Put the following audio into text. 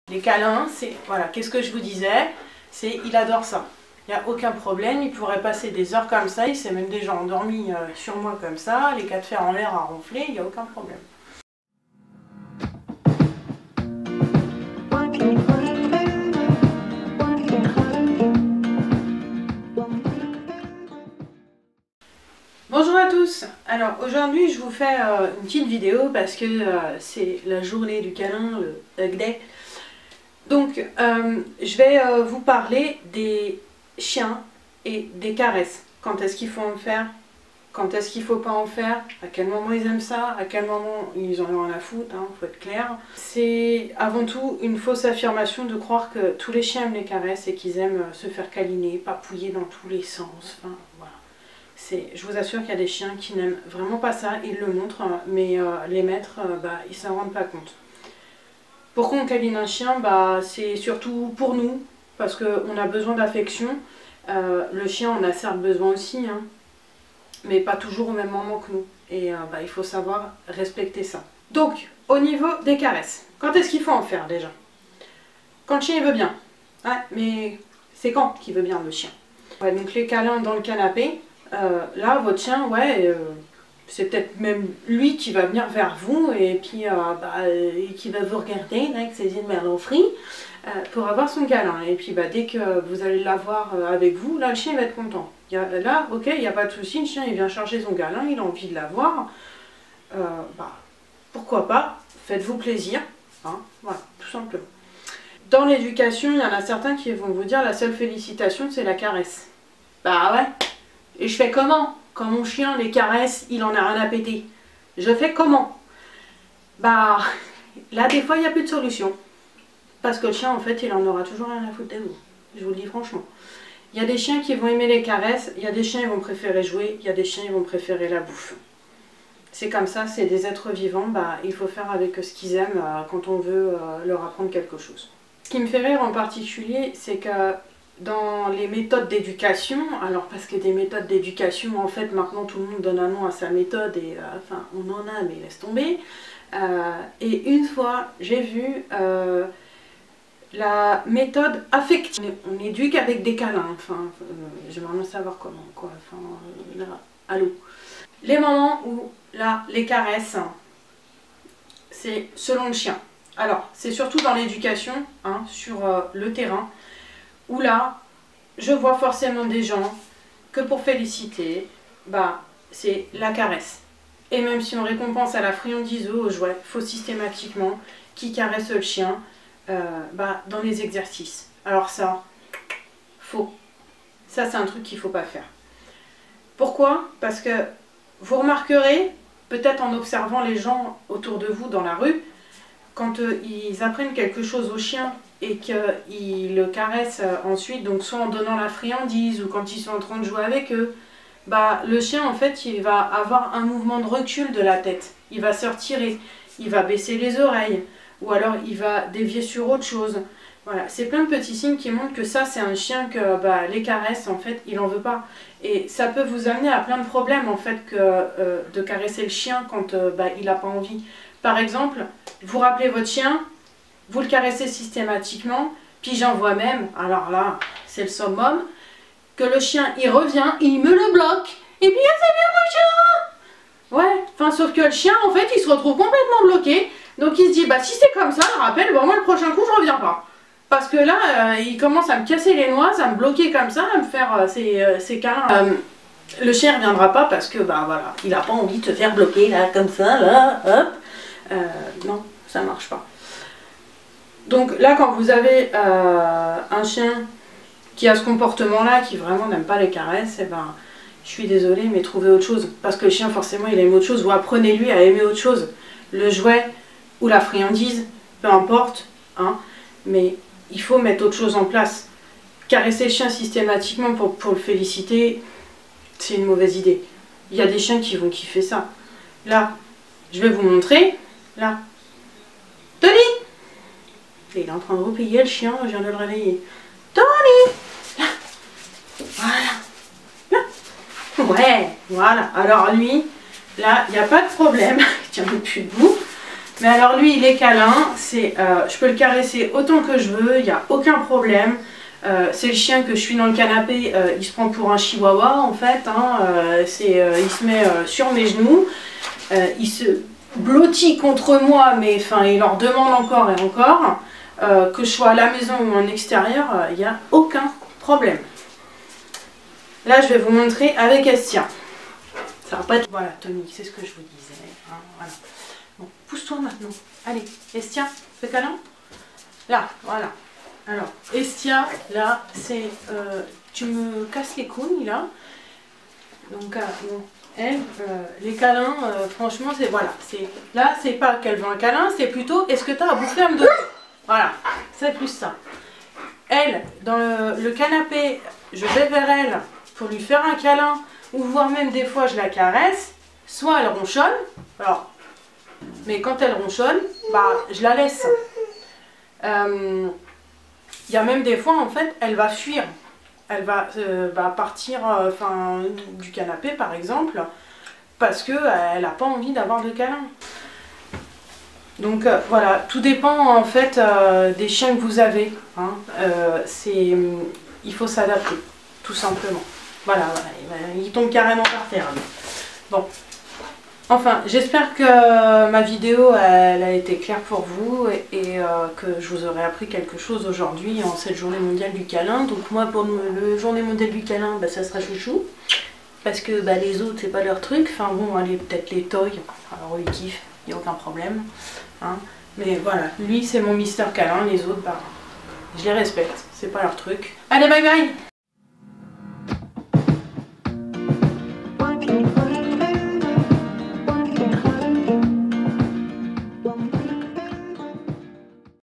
Les câlins, c'est, voilà, qu'est-ce que je vous disais? C'est, il adore ça. Il n'y a aucun problème, il pourrait passer des heures comme ça, il s'est même déjà endormi sur moi comme ça, les quatre fers en l'air à ronfler, il n'y a aucun problème. Bonjour à tous. Alors aujourd'hui je vous fais une petite vidéo parce que c'est la journée du câlin, le Hug Day. Donc je vais vous parler des chiens et des caresses. Quand est-ce qu'il faut en faire, quand est-ce qu'il ne faut pas en faire, à quel moment ils aiment ça, à quel moment ils en ont rien à foutre, hein, faut être clair. C'est avant tout une fausse affirmation de croire que tous les chiens aiment les caresses et qu'ils aiment se faire câliner, papouiller dans tous les sens, enfin voilà. Je vous assure qu'il y a des chiens qui n'aiment vraiment pas ça, ils le montrent, mais les maîtres, ils ne s'en rendent pas compte. Pourquoi on câline un chien? C'est surtout pour nous, parce qu'on a besoin d'affection. Le chien en a certes besoin aussi, hein, mais pas toujours au même moment que nous. Et il faut savoir respecter ça. Donc, au niveau des caresses, quand est-ce qu'il faut en faire déjà? Quand le chien il veut bien. Ouais, mais c'est quand qu'il veut bien le chien? Ouais, donc les câlins dans le canapé. Là, votre chien, ouais, c'est peut-être même lui qui va venir vers vous et puis qui va vous regarder là, avec ses yeux de merlan frit pour avoir son câlin. Et puis dès que vous allez l'avoir avec vous, là, le chien il va être content. Là, ok, il n'y a pas de souci, le chien il vient chercher son câlin, il a envie de l'avoir. Pourquoi pas, faites-vous plaisir, hein, voilà, tout simplement. Dans l'éducation, il y en a certains qui vont vous dire la seule félicitation, c'est la caresse. Bah ouais. Et je fais comment? Quand mon chien les caresse, il en a rien à péter. Je fais comment? Là des fois il n'y a plus de solution. Parce que le chien en fait il en aura toujours rien à foutre de vous. Je vous le dis franchement. Il y a des chiens qui vont aimer les caresses, il y a des chiens qui vont préférer jouer, il y a des chiens qui vont préférer la bouffe. C'est comme ça, c'est des êtres vivants, il faut faire avec ce qu'ils aiment quand on veut leur apprendre quelque chose. Ce qui me fait rire en particulier, c'est que dans les méthodes d'éducation, alors parce que des méthodes d'éducation, en fait maintenant tout le monde donne un nom à sa méthode et enfin on en a mais laisse tomber. Et une fois j'ai vu la méthode affective. On éduque avec des câlins, enfin j'aimerais bien savoir comment quoi, enfin là, allô. Les moments où là les caresses, c'est selon le chien. Alors c'est surtout dans l'éducation, hein, sur le terrain. Où là, je vois forcément des gens que pour féliciter, c'est la caresse. Et même si on récompense à la friandise ou au jouet, il faut systématiquement qui caresse le chien dans les exercices. Alors ça, faux. Ça, c'est un truc qu'il ne faut pas faire. Pourquoi? Parce que vous remarquerez, peut-être en observant les gens autour de vous dans la rue, quand ils apprennent quelque chose au chien et qu'ils le caressent ensuite, donc soit en donnant la friandise ou quand ils sont en train de jouer avec eux, le chien en fait il va avoir un mouvement de recul de la tête. Il va se retirer, il va baisser les oreilles ou alors il va dévier sur autre chose. Voilà, c'est plein de petits signes qui montrent que ça c'est un chien que les caresses en fait il n'en veut pas. Et ça peut vous amener à plein de problèmes en fait de caresser le chien quand il n'a pas envie. Par exemple, vous rappelez votre chien, vous le caressez systématiquement, puis j'en vois même, alors là, c'est le summum, que le chien, il revient, il me le bloque, et puis c'est bien mon chien. Ouais, enfin, sauf que le chien, en fait, il se retrouve complètement bloqué, donc il se dit, si c'est comme ça, je rappelle, moi, le prochain coup, je reviens pas. Parce que là, il commence à me casser les noix, à me bloquer comme ça, à me faire ses câlins. Le chien ne reviendra pas parce que, voilà, il n'a pas envie de se faire bloquer, là, comme ça, là, hop. Non, ça marche pas. Donc là, quand vous avez un chien qui a ce comportement-là, qui vraiment n'aime pas les caresses, je suis désolée, mais trouvez autre chose. Parce que le chien, forcément, il aime autre chose. Ou apprenez-lui à aimer autre chose. Le jouet ou la friandise, peu importe, hein, mais il faut mettre autre chose en place. Caresser le chien systématiquement pour le féliciter, c'est une mauvaise idée. Il y a des chiens qui vont kiffer ça. Là, je vais vous montrer. Là. Tony! Et il est en train de replier le chien, je viens de le réveiller. Tony! Là! Voilà! Là! Ouais! Voilà! Alors lui, là, il n'y a pas de problème. Il tient plus debout. Mais alors lui, il est câlin, je peux le caresser autant que je veux, il n'y a aucun problème. C'est le chien que je suis dans le canapé, il se prend pour un chihuahua en fait, hein, il se met sur mes genoux, il se blottit contre moi, mais enfin il leur demande encore et encore, que je sois à la maison ou en extérieur, il n'y a aucun problème. Là je vais vous montrer avec Estia. Ça va pas être... Voilà Tony, c'est ce que je vous disais, hein, voilà. Bon, pousse-toi maintenant, allez, Estia, fais câlin. Là, voilà. Alors, Estia, là, c'est... tu me casses les couilles, là. Donc, bon, elle, les câlins, franchement, c'est... Voilà. Là, c'est pas qu'elle veut un câlin, c'est plutôt, est-ce que tu as à bouffer à me donner? Voilà, c'est plus ça. Elle, dans le canapé, je vais vers elle pour lui faire un câlin, ou voire même des fois, je la caresse. Soit elle ronchonne, alors... Mais quand elle ronchonne, bah, je la laisse. Il y a même des fois, en fait, elle va fuir. Elle va partir du canapé, par exemple, parce qu'elle n'a pas envie d'avoir de câlin. Donc voilà, tout dépend en fait des chiens que vous avez. Hein. Il faut s'adapter, tout simplement. Voilà, il tombe carrément par terre. Bon. Enfin, j'espère que ma vidéo elle a été claire pour vous et que je vous aurai appris quelque chose aujourd'hui en cette journée mondiale du câlin. Donc moi pour le journée mondiale du câlin, bah, ça sera chouchou. Parce que bah, les autres c'est pas leur truc. Enfin bon, allez, peut-être les toys. Alors ils kiffent, il n'y a aucun problème. Hein. Mais voilà, lui c'est mon Mister Câlin, les autres, bah, je les respecte. C'est pas leur truc. Allez, bye bye!